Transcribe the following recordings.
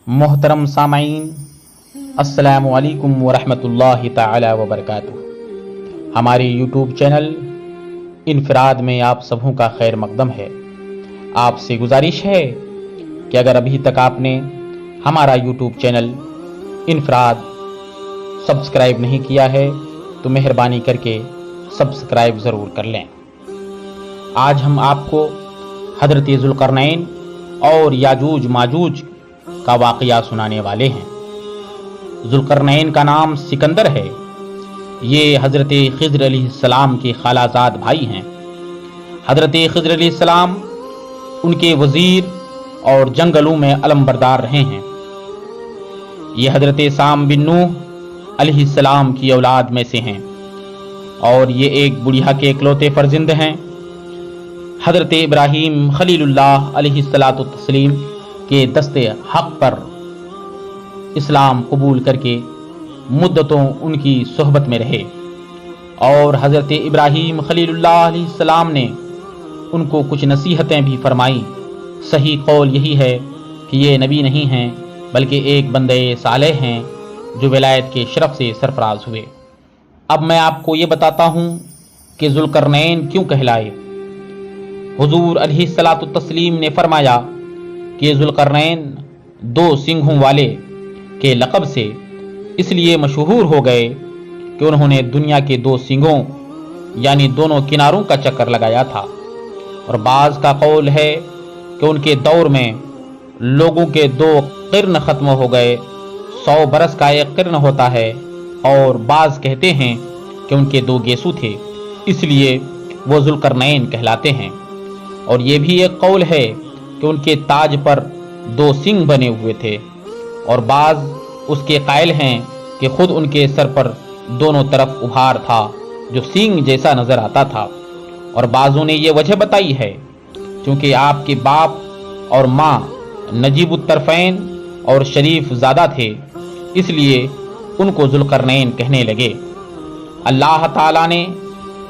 محترم سامعین، السلام علیکم ورحمۃ اللہ تعالی وبرکاتہ۔ ہمارے یوٹیوب چینل انفراد میں آپ سبوں کا خیر مقدم ہے۔ آپ سے گزارش ہے کہ اگر ابھی تک آپ نے ہمارا یوٹیوب چینل انفراد سبسکرائب نہیں کیا ہے تو مہربانی کر کے سبسکرائب ضرور کر لیں۔ آج ہم آپ کو حضرت ذوالقرنین اور یاجوج ماجوج کا واقعہ سنانے والے ہیں۔ ذوالقرنین کا نام سکندر ہے۔ یہ حضرت خضر علیہ السلام کے خالہ زاد بھائی ہیں۔ حضرت خضر علیہ السلام ان کے وزیر اور جنگلوں میں علم بردار رہے ہیں۔ یہ حضرت سام بن نوح علیہ السلام کی اولاد میں سے ہیں اور یہ ایک بڑھیا کے اکلوتے فرزند ہیں۔ حضرت ابراہیم خلیل اللہ علیہ السلام کے دست حق پر اسلام قبول کر کے مدتوں ان کی صحبت میں رہے، اور حضرت ابراہیم خلیل اللہ علیہ السلام نے ان کو کچھ نصیحتیں بھی فرمائیں۔ صحیح قول یہی ہے کہ یہ نبی نہیں ہیں بلکہ ایک بندے صالح ہیں جو ولایت کے شرف سے سرفراز ہوئے۔ اب میں آپ کو یہ بتاتا ہوں کہ ذوالقرنین کیوں کہلائے۔ حضور علیہ السلام نے فرمایا کہ ذوالقرنین دو سنگھوں والے کے لقب سے اس لیے مشہور ہو گئے کہ انہوں نے دنیا کے دو سنگھوں یعنی دونوں کناروں کا چکر لگایا تھا، اور بعض کا قول ہے کہ ان کے دور میں لوگوں کے دو قرن ختم ہو گئے۔ 100 برس کا ایک قرن ہوتا ہے، اور بعض کہتے ہیں کہ ان کے 2 گیسو تھے، اس لیے وہ ذوالقرنین کہلاتے ہیں۔ اور یہ بھی ایک قول ہے کہ ان کے تاج پر 2 سنگ بنے ہوئے تھے، اور بعض اس کے قائل ہیں کہ خود ان کے سر پر دونوں طرف ابھار تھا جو سنگ جیسا نظر آتا تھا، اور بعضوں نے یہ وجہ بتائی ہے چونکہ آپ کے باپ اور ماں نجیب الطرفین اور شریف زادہ تھے، اس لیے ان کو ذوالقرنین کہنے لگے۔ اللہ تعالیٰ نے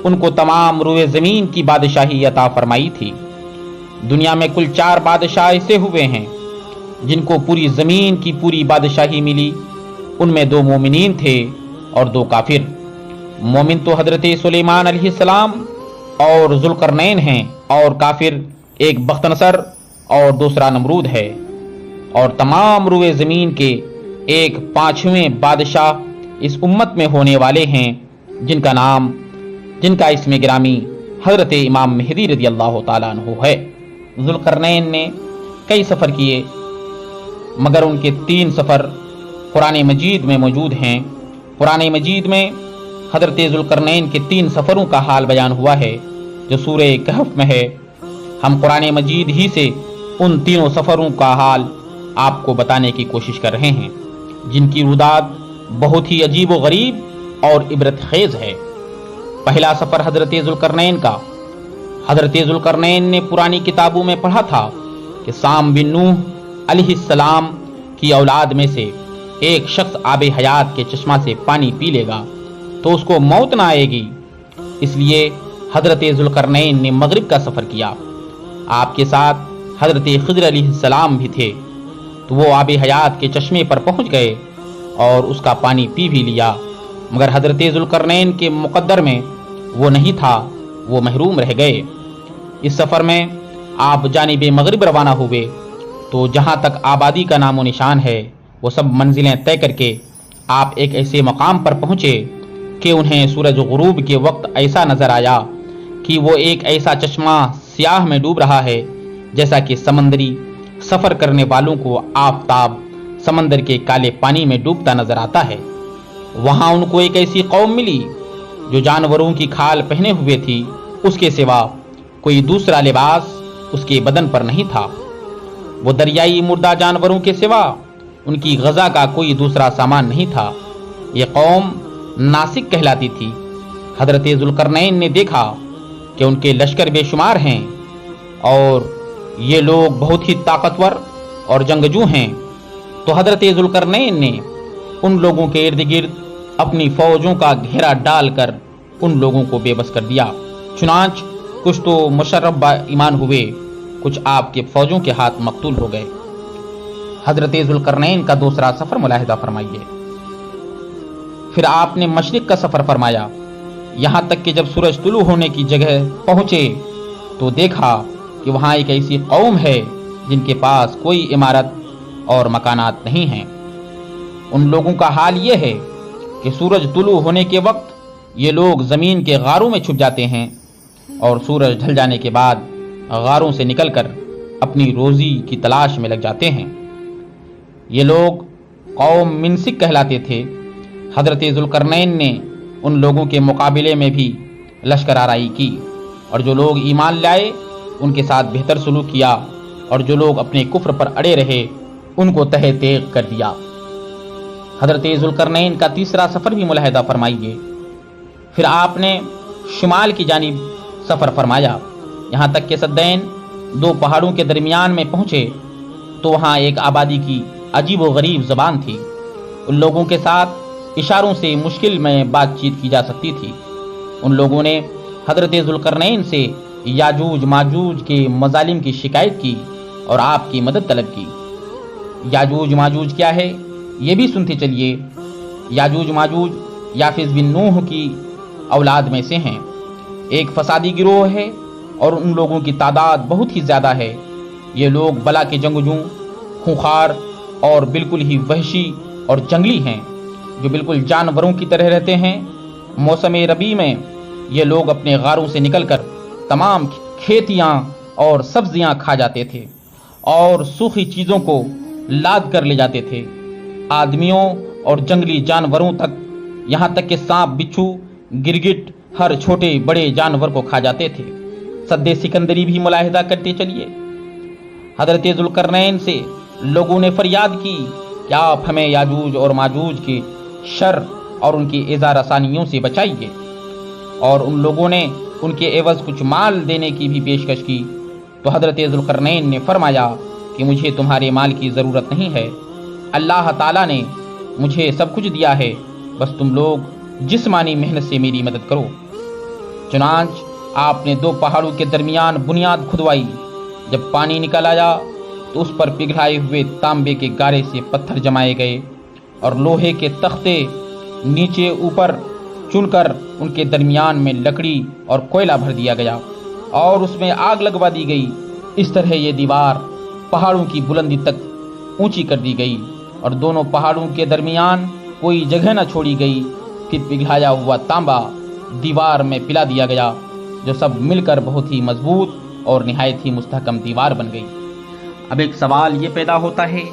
ان کو تمام روئے زمین کی بادشاہی عطا فرمائی تھی۔ دنیا میں کل 4 بادشاہ ایسے ہوئے ہیں جن کو پوری زمین کی پوری بادشاہی ملی۔ ان میں 2 مومنین تھے اور 2 کافر۔ مومن تو حضرت سلیمان علیہ السلام اور ذوالقرنین ہیں، اور کافر ایک بخت نصر اور دوسرا نمرود ہے۔ اور تمام روئے زمین کے 1/5 بادشاہ اس امت میں ہونے والے ہیں جن کا اسم گرامی حضرت امام مہدی رضی اللہ تعالیٰ عنہ ہے۔ ذوالقرنین نے کئی سفر کیے، مگر ان کے 3 سفر قرآن مجید میں موجود ہیں۔ قرآن مجید میں حضرت ذوالقرنین کے 3 سفروں کا حال بیان ہوا ہے جو سورہ کہف میں ہے۔ ہم قرآن مجید ہی سے ان 3 سفروں کا حال آپ کو بتانے کی کوشش کر رہے ہیں، جن کی روداد بہت ہی عجیب و غریب اور عبرت خیز ہے۔ پہلا سفر حضرت ذوالقرنین کا۔ حضرت ذوالقرنین نے پرانی کتابوں میں پڑھا تھا کہ سام بن نوح علیہ السلام کی اولاد میں سے ایک شخص آب حیات کے چشمہ سے پانی پی لے گا تو اس کو موت نہ آئے گی۔ اس لیے حضرت ذوالقرنین نے مغرب کا سفر کیا۔ آپ کے ساتھ حضرت خضر علیہ السلام بھی تھے، تو وہ آب حیات کے چشمے پر پہنچ گئے اور اس کا پانی پی بھی لیا، مگر حضرت ذوالقرنین کے مقدر میں وہ نہیں تھا، وہ محروم رہ گئے۔ اس سفر میں آپ جانب مغرب روانہ ہوئے تو جہاں تک آبادی کا نام و نشان ہے وہ سب منزلیں طے کر کے آپ ایک ایسے مقام پر پہنچے کہ انہیں سورج غروب کے وقت ایسا نظر آیا کہ وہ ایک ایسا چشمہ سیاہ میں ڈوب رہا ہے جیسا کہ سمندری سفر کرنے والوں کو آفتاب سمندر کے کالے پانی میں ڈوبتا نظر آتا ہے۔ وہاں ان کو ایک ایسی قوم ملی جو جانوروں کی کھال پہنے ہوئے تھی، اس کے سوا کوئی دوسرا لباس اس کے بدن پر نہیں تھا۔ وہ دریائی مردہ جانوروں کے سوا ان کی غذا کا کوئی دوسرا سامان نہیں تھا۔ یہ قوم ناسک کہلاتی تھی۔ حضرت ذوالقرنین نے دیکھا کہ ان کے لشکر بے شمار ہیں اور یہ لوگ بہت ہی طاقتور اور جنگجو ہیں، تو حضرت ذوالقرنین نے ان لوگوں کے ارد گرد اپنی فوجوں کا گھیرا ڈال کر ان لوگوں کو بے بس کر دیا۔ چنانچہ کچھ تو مشرف با ایمان ہوئے، کچھ آپ کے فوجوں کے ہاتھ مقتول ہو گئے۔ حضرت ذوالقرنین کا دوسرا سفر ملاحظہ فرمائیے۔ پھر آپ نے مشرق کا سفر فرمایا، یہاں تک کہ جب سورج طلوع ہونے کی جگہ پہنچے تو دیکھا کہ وہاں ایک ایسی قوم ہے جن کے پاس کوئی عمارت اور مکانات نہیں ہیں۔ ان لوگوں کا حال یہ ہے کہ سورج طلوع ہونے کے وقت یہ لوگ زمین کے غاروں میں چھپ جاتے ہیں اور سورج ڈھل جانے کے بعد غاروں سے نکل کر اپنی روزی کی تلاش میں لگ جاتے ہیں۔ یہ لوگ قوم منسک کہلاتے تھے۔ حضرت ذوالقرنین نے ان لوگوں کے مقابلے میں بھی لشکر آرائی کی، اور جو لوگ ایمان لائے ان کے ساتھ بہتر سلوک کیا، اور جو لوگ اپنے کفر پر اڑے رہے ان کو تہہ تیغ کر دیا۔ حضرت ذوالقرنین کا تیسرا سفر بھی ملاحظہ فرمائیے۔ پھر آپ نے شمال کی جانب سفر فرمایا، یہاں تک کہ سدین دو پہاڑوں کے درمیان میں پہنچے تو وہاں ایک آبادی کی عجیب و غریب زبان تھی۔ ان لوگوں کے ساتھ اشاروں سے مشکل میں بات چیت کی جا سکتی تھی۔ ان لوگوں نے حضرت ذوالقرنین سے یاجوج ماجوج کے مظالم کی شکایت کی اور آپ کی مدد طلب کی۔ یاجوج ماجوج کیا ہے یہ بھی سنتے چلیے۔ یاجوج ماجوج یافز بن نوح کی اولاد میں سے ہیں، ایک فسادی گروہ ہے اور ان لوگوں کی تعداد بہت ہی زیادہ ہے۔ یہ لوگ بلا کے جنگجو، خونخوار اور بالکل ہی وحشی اور جنگلی ہیں، جو بالکل جانوروں کی طرح رہتے ہیں۔ موسم ربیع میں یہ لوگ اپنے غاروں سے نکل کر تمام کھیتیاں اور سبزیاں کھا جاتے تھے اور سوکھی چیزوں کو لاد کر لے جاتے تھے۔ آدمیوں اور جنگلی جانوروں تک، یہاں تک کہ سانپ، بچھو، گرگٹ، ہر چھوٹے بڑے جانور کو کھا جاتے تھے۔ سد سکندری بھی ملاحظہ کرتے چلیے۔ حضرت ذوالقرنین سے لوگوں نے فریاد کی کہ آپ ہمیں یاجوج اور ماجوج کے شر اور ان کی ایذا رسانیوں سے بچائیے، اور ان لوگوں نے ان کے عوض کچھ مال دینے کی بھی پیشکش کی۔ تو حضرت ذوالقرنین نے فرمایا کہ مجھے تمہارے مال کی ضرورت نہیں ہے، اللہ تعالیٰ نے مجھے سب کچھ دیا ہے، بس تم لوگ جسمانی محنت سے میری مدد کرو۔ چنانچہ آپ نے دو پہاڑوں کے درمیان بنیاد کھدوائی۔ جب پانی نکل آیا تو اس پر پگھلائے ہوئے تانبے کے گارے سے پتھر جمائے گئے اور لوہے کے تختے نیچے اوپر چن کر ان کے درمیان میں لکڑی اور کوئلہ بھر دیا گیا اور اس میں آگ لگوا دی گئی۔ اس طرح یہ دیوار پہاڑوں کی بلندی تک اونچی کر دی گئی اور دونوں پہاڑوں کے درمیان کوئی جگہ نہ چھوڑی گئی۔ پھر پگھلایا ہوا تانبا دیوار میں پلا دیا گیا، جو سب مل کر بہت ہی مضبوط اور نہایت ہی مستحکم دیوار بن گئی۔ اب ایک سوال یہ پیدا ہوتا ہے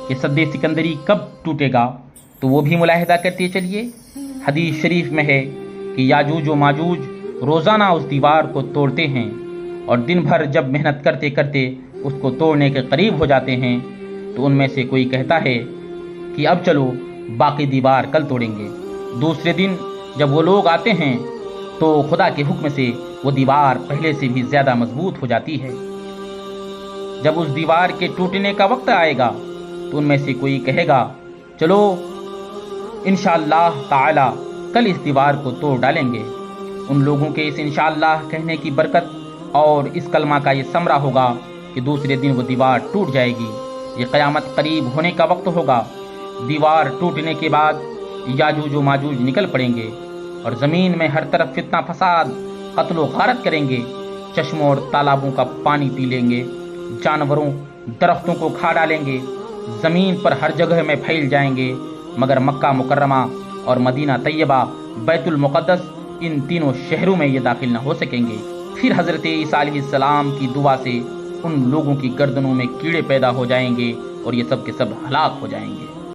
کہ سد سکندری کب ٹوٹے گا؟ تو وہ بھی ملاحظہ کرتے چلیے۔ حدیث شریف میں ہے کہ یاجوج و ماجوج روزانہ اس دیوار کو توڑتے ہیں اور دن بھر جب محنت کرتے کرتے اس کو توڑنے کے قریب ہو جاتے ہیں تو ان میں سے کوئی کہتا ہے کہ اب چلو باقی دیوار کل توڑیں گے۔ دوسرے دن جب وہ لوگ آتے ہیں تو خدا کے حکم سے وہ دیوار پہلے سے بھی زیادہ مضبوط ہو جاتی ہے۔ جب اس دیوار کے ٹوٹنے کا وقت آئے گا تو ان میں سے کوئی کہے گا چلو انشاءاللہ تعالی کل اس دیوار کو توڑ ڈالیں گے۔ ان لوگوں کے اس انشاءاللہ کہنے کی برکت اور اس کلمہ کا یہ ثمرہ ہوگا کہ دوسرے دن وہ دیوار ٹوٹ جائے گی۔ یہ قیامت قریب ہونے کا وقت ہوگا۔ دیوار ٹوٹنے کے بعد یاجوج و ماجوج نکل پڑیں گے اور زمین میں ہر طرف فتنہ فساد، قتل و غارت کریں گے۔ چشموں اور تالابوں کا پانی پی لیں گے، جانوروں درختوں کو کھا ڈالیں گے، زمین پر ہر جگہ میں پھیل جائیں گے، مگر مکہ مکرمہ اور مدینہ طیبہ، بیت المقدس، ان تینوں شہروں میں یہ داخل نہ ہو سکیں گے۔ پھر حضرت عیسیٰ علیہ السلام کی دعا سے ان لوگوں کی گردنوں میں کیڑے پیدا ہو جائیں گے اور یہ سب کے سب ہلاک ہو جائیں گے۔